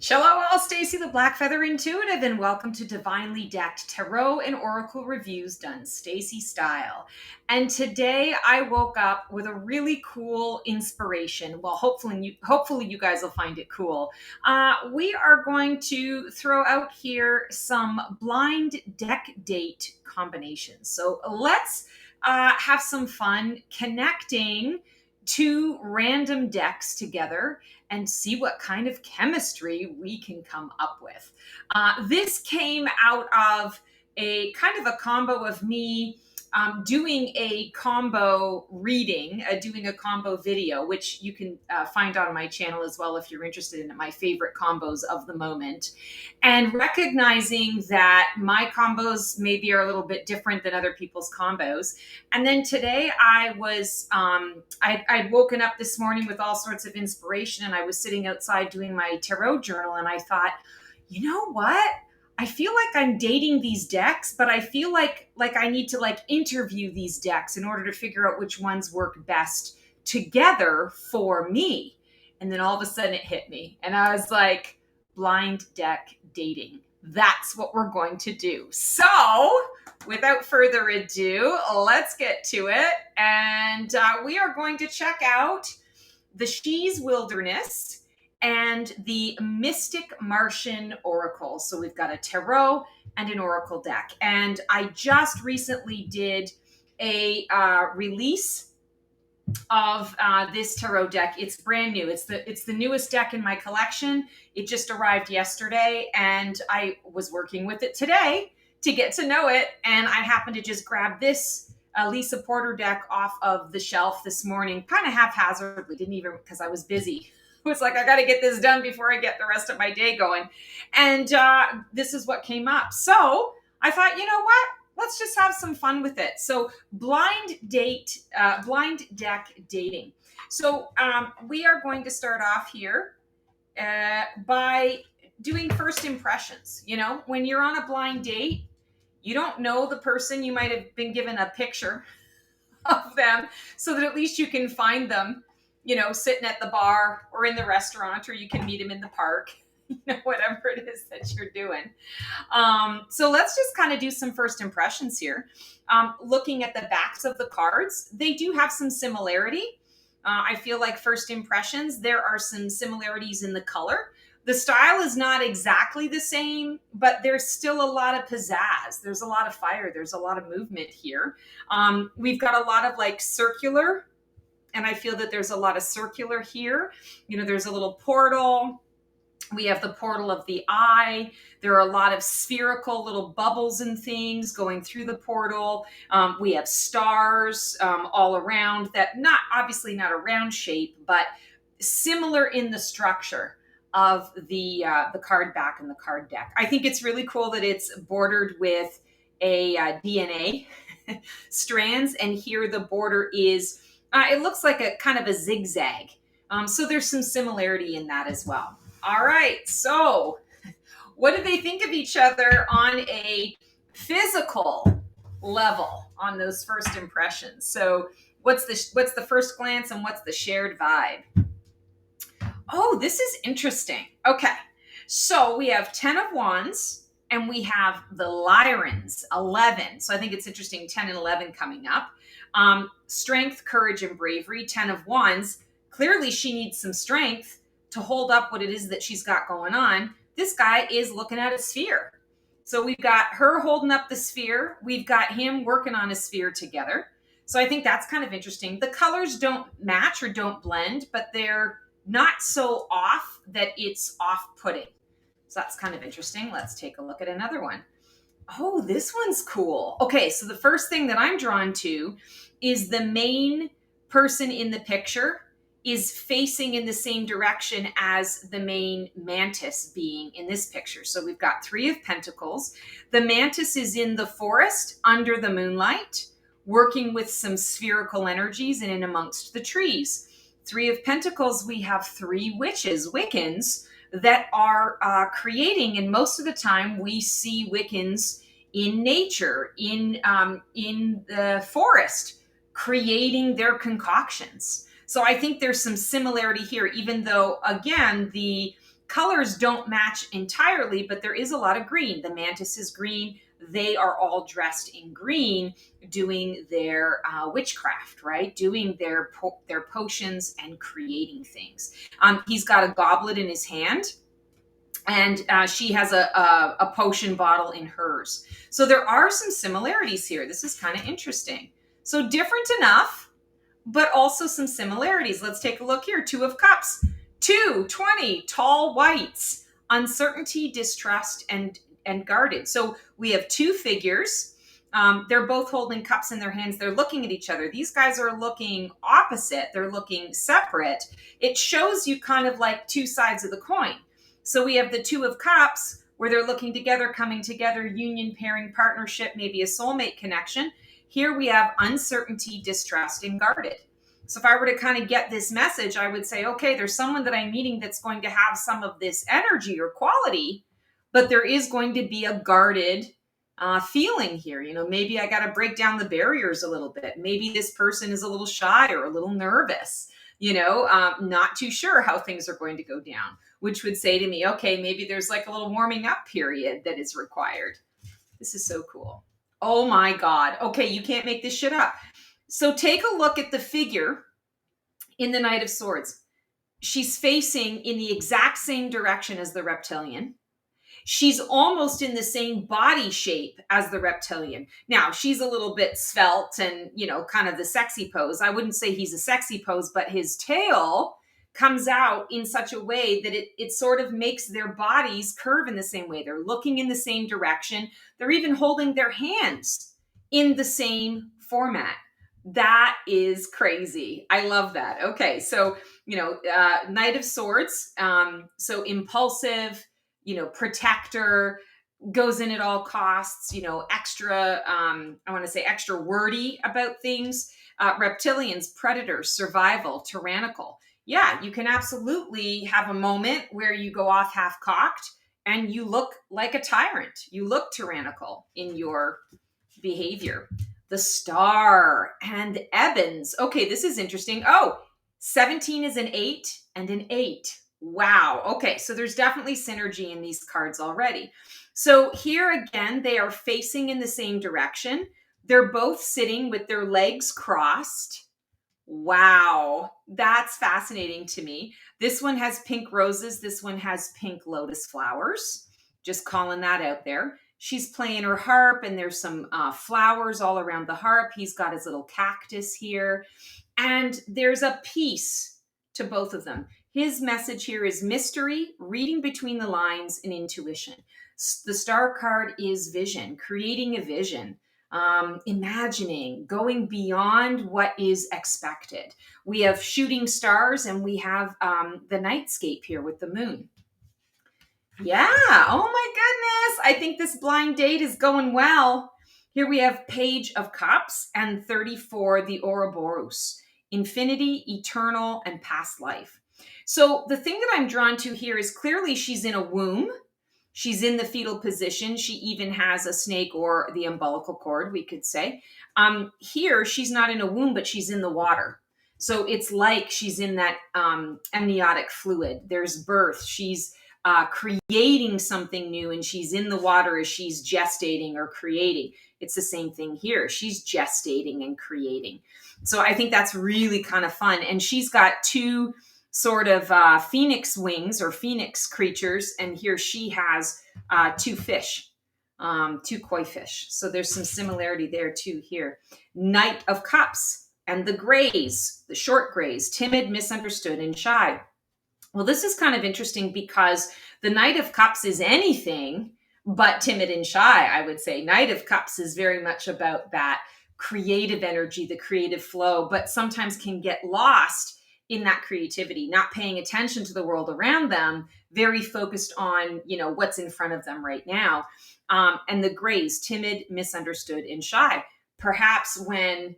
Hello, all. Stacy the Black Feather Intuitive, and welcome to Divinely Decked Tarot and Oracle Reviews done Stacy style. And today I woke up with a really cool inspiration. Well, hopefully you guys will find it cool. We are going to throw out here some blind deck date combinations. So let's have some fun connecting two random decks together and see what kind of chemistry we can come up with. This came out of a kind of a combo of me doing a combo reading, doing a combo video, which you can find on my channel as well if you're interested in my favorite combos of the moment. And recognizing that my combos maybe are a little bit different than other people's combos. And then today I was, I'd woken up this morning with all sorts of inspiration, and I was sitting outside doing my tarot journal, and I thought, you know what? I feel like I'm dating these decks, but I feel like I need to interview these decks in order to figure out which ones work best together for me. And then all of a sudden it hit me, and I was like, blind deck dating. That's what we're going to do. So without further ado, let's get to it. And we are going to check out the She's Wilderness and the Mystic Martian Oracle. So we've got a tarot and an oracle deck. And I just recently did a release of this tarot deck. It's brand new. It's the newest deck in my collection. It just arrived yesterday, and I was working with it today to get to know it. And I happened to just grab this Lisa Porter deck off of the shelf this morning, kind of haphazardly. Didn't even, because I was busy. It was like, I got to get this done before I get the rest of my day going. And this is what came up. So I thought, you know what? Let's just have some fun with it. So blind deck dating. So we are going to start off here by doing first impressions. You know, when you're on a blind date, you don't know the person. You might have been given a picture of them so that at least you can find them, you know, sitting at the bar or in the restaurant, or you can meet them in the park, you know, whatever it is that you're doing. So let's just kind of do some first impressions here. Looking at the backs of the cards, they do have some similarity. I feel like first impressions, there are some similarities in the color. The style is not exactly the same, but there's still a lot of pizzazz. There's a lot of fire. There's a lot of movement here. We've got a lot of like circular, and I feel that there's a lot of circular here. You know, there's a little portal. We have the portal of the eye. There are a lot of spherical little bubbles and things going through the portal. We have stars all around that, obviously not a round shape, but similar in the structure of the card back and the card deck. I think it's really cool that it's bordered with a DNA strands, and here the border is, it looks like a kind of a zigzag. So there's some similarity in that as well. All right, so what do they think of each other on a physical level on those first impressions? So what's the first glance, and what's the shared vibe? Oh, this is interesting. Okay, so we have 10 of Wands, and we have the Lyrans, 11. So I think it's interesting, 10 and 11 coming up. Strength, courage, and bravery, 10 of Wands. Clearly she needs some strength to hold up what it is that she's got going on. This guy is looking at a sphere. So we've got her holding up the sphere. We've got him working on a sphere together. So I think that's kind of interesting. The colors don't match or don't blend, but they're not so off that it's off-putting. So that's kind of interesting. Let's take a look at another one. Oh, this one's cool. Okay, so the first thing that I'm drawn to is the main person in the picture is facing in the same direction as the main mantis being in this picture. So we've got 3 of Pentacles. The mantis is in the forest under the moonlight, working with some spherical energies and in amongst the trees. 3 of Pentacles, we have 3 witches, Wiccans, that are creating, and most of the time we see Wiccans in nature, in the forest, creating their concoctions. So I think there's some similarity here, even though, again, the colors don't match entirely, but there is a lot of green. The mantis is green. They are all dressed in green, doing their witchcraft, right? Doing their potions and creating things. He's got a goblet in his hand, and she has a potion bottle in hers. So there are some similarities here. This is kind of interesting. So different enough, but also some similarities. Let's take a look here. Two of Cups, 20, tall whites, uncertainty, distrust, and guarded. So we have two figures. They're both holding cups in their hands. They're looking at each other. These guys are looking opposite. They're looking separate. It shows you kind of like two sides of the coin. So we have the Two of Cups, where they're looking together, coming together, union, pairing, partnership, maybe a soulmate connection. Here we have uncertainty, distrust, and guarded. So if I were to kind of get this message, I would say, okay, there's someone that I'm meeting that's going to have some of this energy or quality, but there is going to be a guarded feeling here. You know, maybe I got to break down the barriers a little bit. Maybe this person is a little shy or a little nervous, not too sure how things are going to go down, which would say to me, okay, maybe there's like a little warming up period that is required. This is so cool. Oh my God. Okay, you can't make this shit up. So take a look at the figure in the Knight of Swords. She's facing in the exact same direction as the reptilian. She's almost in the same body shape as the reptilian. Now, she's a little bit svelte and, kind of the sexy pose. I wouldn't say he's a sexy pose, but his tail comes out in such a way that it sort of makes their bodies curve in the same way. They're looking in the same direction. They're even holding their hands in the same format. That is crazy. I love that. Okay, so, Knight of Swords, so impulsive, protector, goes in at all costs, extra, I want to say extra wordy about things. Reptilians, predator, survival, tyrannical. Yeah, you can absolutely have a moment where you go off half cocked and you look like a tyrant. You look tyrannical in your behavior. The Star and Ebons. Okay, this is interesting. Oh, 17 is an 8 and an 8. Wow. Okay, so there's definitely synergy in these cards already. So here again, they are facing in the same direction. They're both sitting with their legs crossed. Wow, that's fascinating to me. This one has pink roses. This one has pink lotus flowers. Just calling that out there. She's playing her harp, and there's some flowers all around the harp. He's got his little cactus here. And there's a piece to both of them. His message here is mystery, reading between the lines, and intuition. The Star card is vision, creating a vision. Imagining, going beyond what is expected. We have shooting stars, and we have the nightscape here with the moon. Yeah. Oh my goodness. I think this blind date is going well. Here we have Page of Cups and 34, the Ouroboros. Infinity, eternal, and past life. So the thing that I'm drawn to here is clearly she's in a womb. She's in the fetal position. She even has a snake or the umbilical cord, we could say. Here, she's not in a womb, but she's in the water. So it's like she's in that amniotic fluid. There's birth. She's creating something new, and she's in the water as she's gestating or creating. It's the same thing here. She's gestating and creating. So I think that's really kind of fun. And she's got two sort of phoenix wings or phoenix creatures, and here she has two fish, two koi fish. So there's some similarity there too here. Knight of Cups and the grays, the short grays, timid, misunderstood, and shy. Well, this is kind of interesting because the Knight of Cups is anything but timid and shy, I would say. Knight of Cups is very much about that creative energy, the creative flow, but sometimes can get lost in that creativity, not paying attention to the world around them, very focused on, what's in front of them right now. And the grays, timid, misunderstood, and shy. Perhaps when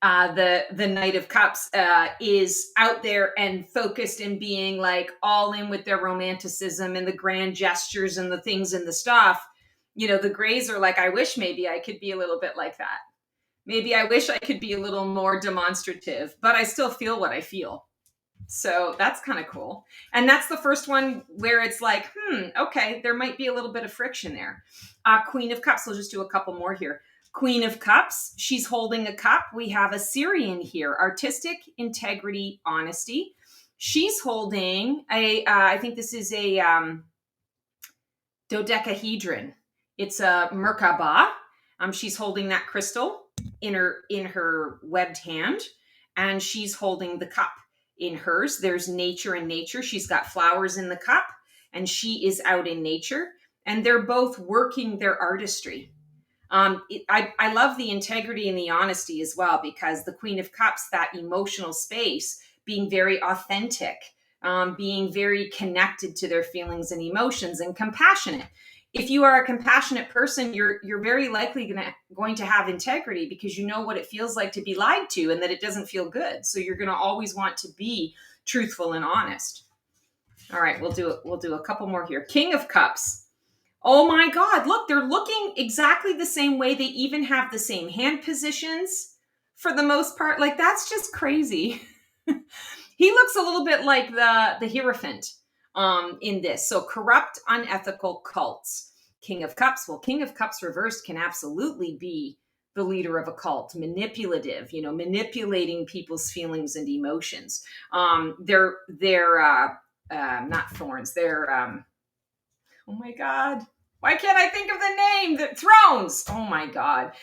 the Knight of Cups is out there and focused and being like all in with their romanticism and the grand gestures and the things and the stuff, the grays are like, I wish maybe I could be a little bit like that. Maybe I wish I could be a little more demonstrative, but I still feel what I feel. So that's kind of cool. And that's the first one where it's like, okay, there might be a little bit of friction there. Queen of Cups, we'll just do a couple more here. Queen of Cups, she's holding a cup. We have a Syrian here, artistic, integrity, honesty. She's holding I think this is a dodecahedron. It's a Merkaba. She's holding that crystal in her webbed hand, and she's holding the cup in hers. There's nature and nature. She's got flowers in the cup, and she is out in nature, and they're both working their artistry. I love the integrity and the honesty as well, because the Queen of Cups, that emotional space, being very authentic, being very connected to their feelings and emotions, and compassionate. If you are a compassionate person, you're very likely going to have integrity, because you know what it feels like to be lied to and that it doesn't feel good. So you're going to always want to be truthful and honest. All right, we'll do a couple more here. King of Cups. Oh my God, look, they're looking exactly the same way. They even have the same hand positions for the most part. Like, that's just crazy. He looks a little bit like the Hierophant in this. So corrupt, unethical cults. King of Cups. Well, King of Cups reversed can absolutely be the leader of a cult, manipulative, manipulating people's feelings and emotions. They're not thorns. They're oh my God. Why can't I think of the name? The thrones. Oh my God.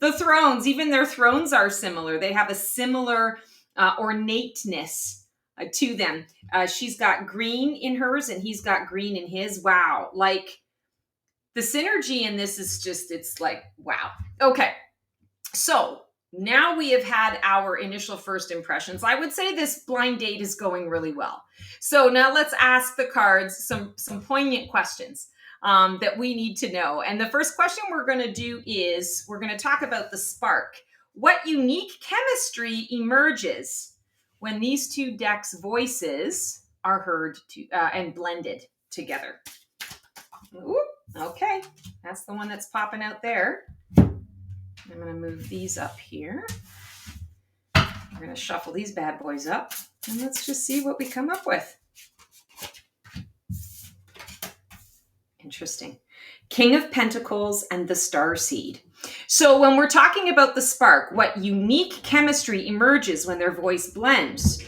The thrones, even their thrones are similar. They have a similar ornateness to them. She's got green in hers and he's got green in his. Wow. Like, the synergy in this is just, it's like, wow. Okay. So now we have had our initial first impressions. I would say this blind date is going really well. So now let's ask the cards some poignant questions that we need to know. And the first question we're going to do is we're going to talk about the spark. What unique chemistry emerges when these two decks' voices are heard and blended together? Ooh, okay, that's the one that's popping out there. I'm going to move these up here. We're going to shuffle these bad boys up, and let's just see what we come up with. Interesting. King of Pentacles and the Star Seed. So when we're talking about the spark, what unique chemistry emerges when their voice blends?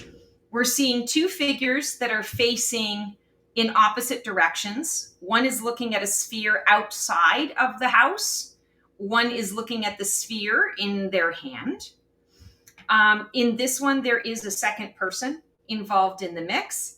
We're seeing two figures that are facing in opposite directions. One is looking at a sphere outside of the house. One is looking at the sphere in their hand. In this one, there is a second person involved in the mix.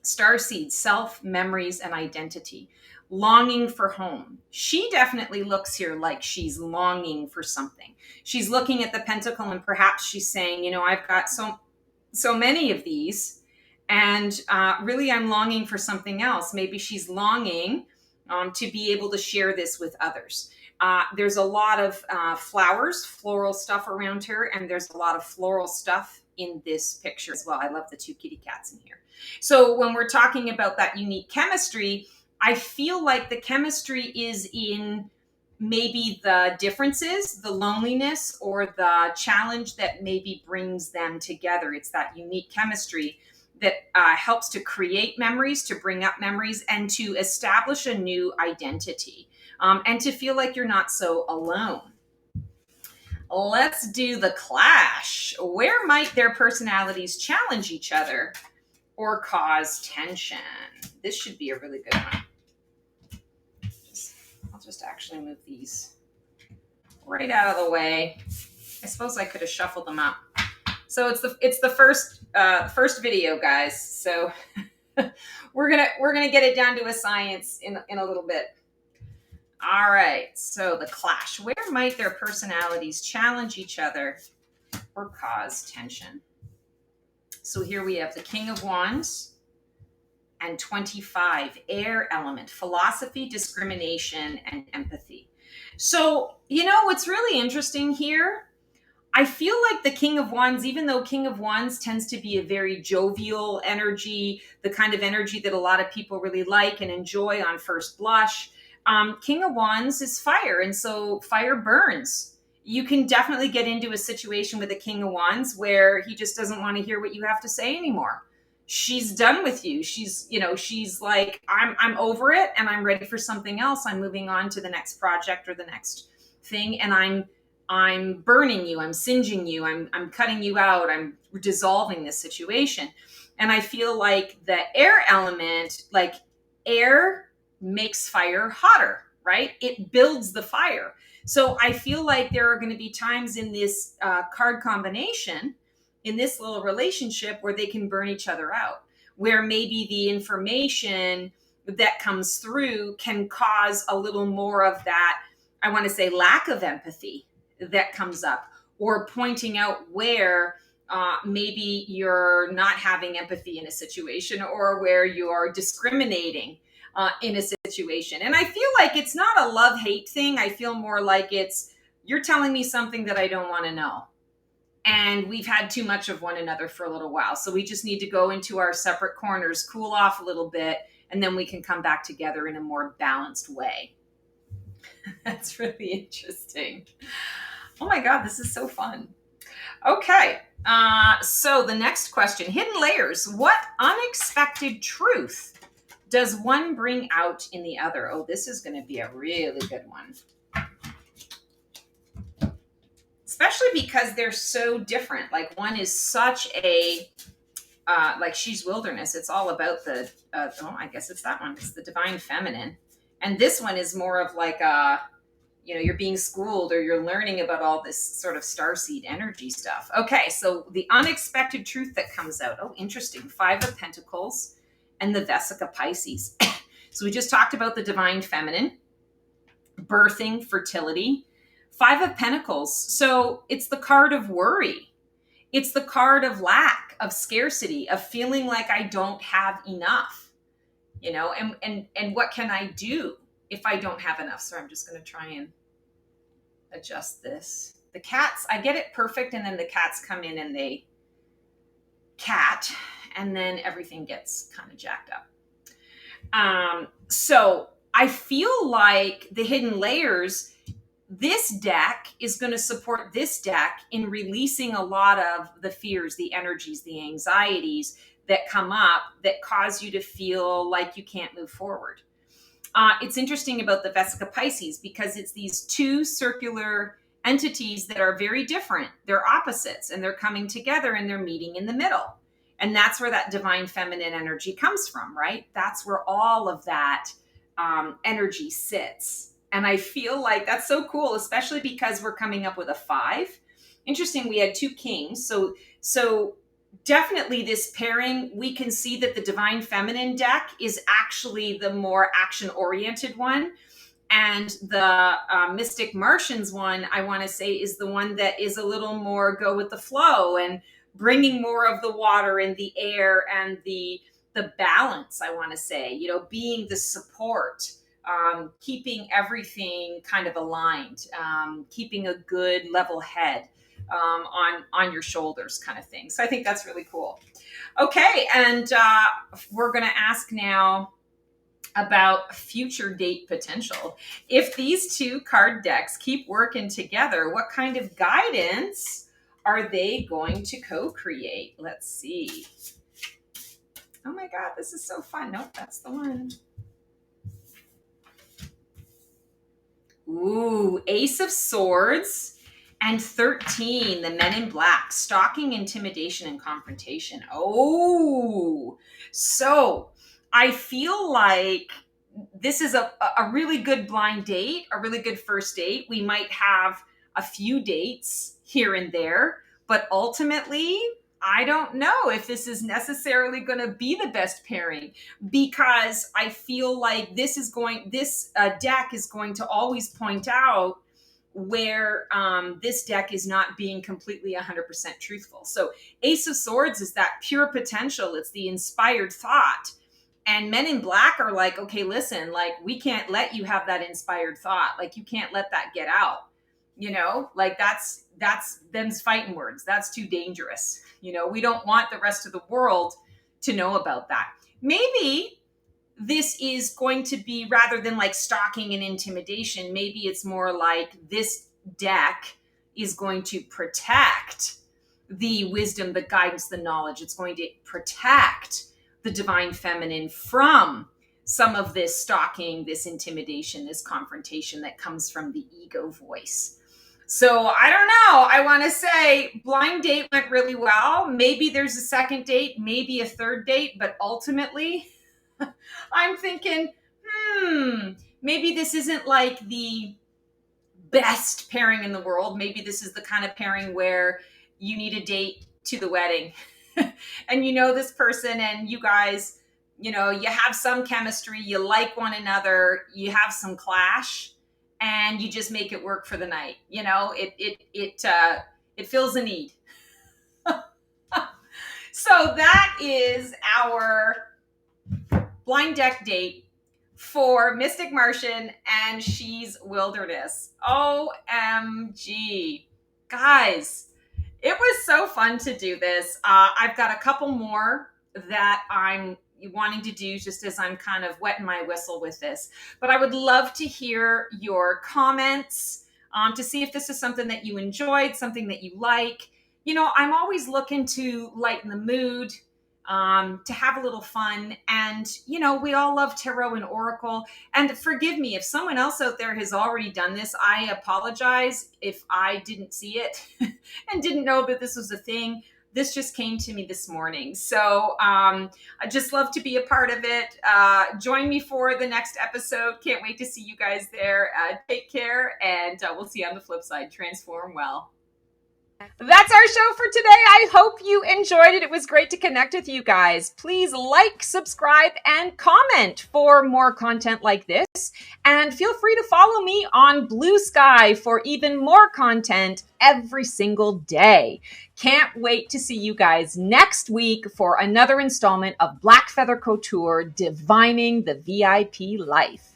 Starseed, self, memories, and identity. Longing for home. She definitely looks here like she's longing for something. She's looking at the pentacle and perhaps she's saying, I've got so many of these, and really I'm longing for something else. Maybe she's longing to be able to share this with others. There's a lot of flowers, floral stuff around her, and there's a lot of floral stuff in this picture as well. I love the two kitty cats in here. So when we're talking about that unique chemistry, I feel like the chemistry is in maybe the differences, the loneliness, or the challenge that maybe brings them together. It's that unique chemistry that helps to create memories, to bring up memories, and to establish a new identity, and to feel like you're not so alone. Let's do the clash. Where might their personalities challenge each other or cause tension? This should be a really good one. I'll just actually move these right out of the way. I suppose I could have shuffled them up. So it's the first video, guys. So we're gonna get it down to a science in a little bit. All right. So the clash. Where might their personalities challenge each other or cause tension? So here we have the King of Wands and 25, air element, philosophy, discrimination, and empathy. So, what's really interesting here, I feel like the King of Wands, even though King of Wands tends to be a very jovial energy, the kind of energy that a lot of people really like and enjoy on first blush, King of Wands is fire. And so fire burns you can definitely get into a situation with a King of Wands where he just doesn't want to hear what you have to say anymore. She's done with you. She's like, I'm over it and I'm ready for something else. I'm moving on to the next project or the next thing, and I'm burning you, I'm singeing you, I'm cutting you out, I'm dissolving this situation. And I feel like the air element, like air makes fire hotter, right? It builds the fire. So I feel like there are going to be times in this card combination, in this little relationship, where they can burn each other out, where maybe the information that comes through can cause a little more of that, I want to say, lack of empathy that comes up, or pointing out where maybe you're not having empathy in a situation, or where you're discriminating in a situation. And I feel like it's not a love-hate thing. I feel more like it's, you're telling me something that I don't want to know. And we've had too much of one another for a little while. So we just need to go into our separate corners, cool off a little bit, and then we can come back together in a more balanced way. That's really interesting. Oh my God, this is so fun. Okay, so the next question, hidden layers. What unexpected truth does one bring out in the other? Oh, this is going to be a really good one. Especially because they're so different. Like one is such a, like she's wilderness. It's all about the, I guess it's that one. It's the divine feminine. And this one is more of like a, you're being schooled, or you're learning about all this sort of starseed energy stuff. Okay, so the unexpected truth that comes out. Oh, interesting. 5 of Pentacles and the Vesica Pisces. So we just talked about the divine feminine, birthing, fertility. 5 of Pentacles. So it's the card of worry. It's the card of lack, of scarcity, of feeling like I don't have enough, and what can I do if I don't have enough? So I'm just going to try and adjust this. The cats, I get it perfect, and then the cats come in and they cat, and then everything gets kind of jacked up. So I feel like the hidden layers, this deck is going to support this deck in releasing a lot of the fears, the energies, the anxieties that come up that cause you to feel like you can't move forward. It's interesting about the Vesica Pisces because it's these 2 circular entities that are very different. They're opposites, and they're coming together and they're meeting in the middle. And that's where that divine feminine energy comes from, right? That's where all of that energy sits. And I feel like that's so cool, especially because we're coming up with a 5. Interesting, we had 2 kings. So definitely this pairing, we can see that the divine feminine deck is actually the more action-oriented one. And the Mystic Martians one, I want to say, is the one that is a little more go with the flow and bringing more of the water and the air and the balance, I want to say, being the support, keeping everything kind of aligned, keeping a good level head on your shoulders kind of thing. So I think that's really cool. Okay, and we're going to ask now about future date potential. If these 2 card decks keep working together, what kind of guidance are they going to co-create? Let's see. Oh my God, this is so fun. Nope, that's the one. Ooh, Ace of Swords and 13, the Men in Black, stalking, intimidation, and confrontation. Oh, so I feel like this is a really good blind date, a really good first date. We might have a few dates here and there, but ultimately, I don't know if this is necessarily going to be the best pairing, because I feel like this deck is going to always point out where this deck is not being completely 100% truthful. So Ace of Swords is that pure potential. It's the inspired thought. And Men in Black are like, okay, listen, like we can't let you have that inspired thought. Like you can't let that get out. Like that's them's fighting words. That's too dangerous. We don't want the rest of the world to know about that. Maybe this is going to be, rather than like stalking and intimidation, maybe it's more like this deck is going to protect the wisdom, the guidance, the knowledge. It's going to protect the divine feminine from some of this stalking, this intimidation, this confrontation that comes from the ego voice. So I don't know. I want to say blind date went really well. Maybe there's a second date, maybe a third date, but ultimately I'm thinking, maybe this isn't like the best pairing in the world. Maybe this is the kind of pairing where you need a date to the wedding and you know this person and you guys, you have some chemistry, you like one another, you have some clash, and you just make it work for the night. It fills a need. So that is our blind deck date for Mystic Martian and She's Wilderness. OMG. Guys, it was so fun to do this. I've got a couple more that I'm wanting to do just as I'm kind of wetting my whistle with this. But I would love to hear your comments to see if this is something that you enjoyed, something that you like. I'm always looking to lighten the mood, to have a little fun. And, we all love tarot and oracle. And forgive me, if someone else out there has already done this, I apologize if I didn't see it and didn't know that this was a thing. This just came to me this morning. So I just love to be a part of it. Join me for the next episode. Can't wait to see you guys there. Take care, and we'll see you on the flip side. Transform well. That's our show for today. I hope you enjoyed it. It was great to connect with you guys. Please like, subscribe, and comment for more content like this. And feel free to follow me on Blue Sky for even more content every single day. Can't wait to see you guys next week for another installment of Black Feather Couture, Divining the VIP Life.